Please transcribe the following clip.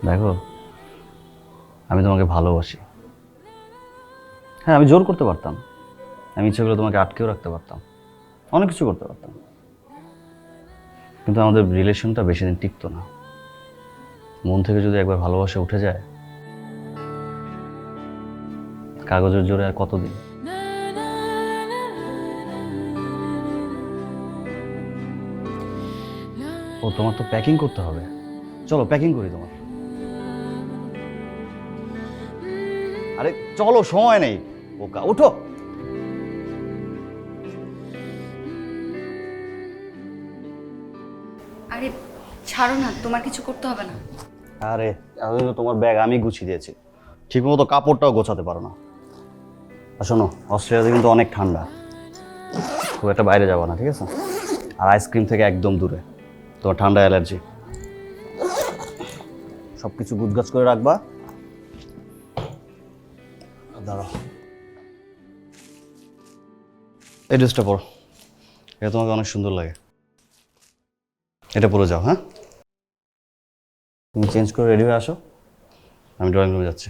দেখো, আমি তোমাকে ভালোবাসি। হ্যাঁ, আমি জোর করতে পারতাম, আমি ইচ্ছে করে তোমাকে আটকেও রাখতে পারতাম, অনেক কিছু করতে পারতাম, কিন্তু আমাদের রিলেশনটা বেশি দিন টিকতো না। মন থেকে যদি একবার ভালোবাসা উঠে যায়, কাগজের জোরে আর কতদিন? ও, তোমার তো প্যাকিং করতে হবে। চলো প্যাকিং করি তোমার। আরে চলো, সময় নেই। ওকা ওঠো। আরে ছাড়ো না, তোমার কিছু করতে হবে না। আরে আমি তো তোমার ব্যাগ আমি গুছিয়ে দিয়েছি, ঠিক মতো কাপড়টাও গোছাতে পারো না। আর শোনো, অস্ট্রেলিয়াতে কিন্তু অনেক ঠান্ডা, খুব একটা বাইরে যাবো না, ঠিক আছে? আর আইসক্রিম থেকে একদম দূরে, তোমার ঠান্ডা অ্যালার্জি। সব কিছু গুছগাছ করে রাখবা। দাঁড়াও, এই ড্রেসটা পরো, এটা তোমাকে অনেক সুন্দর লাগে। এটা পরে যাও, হ্যাঁ? তুমি চেঞ্জ করে রেডি হয়ে আসো, আমি ড্রয়িং রুমে যাচ্ছি।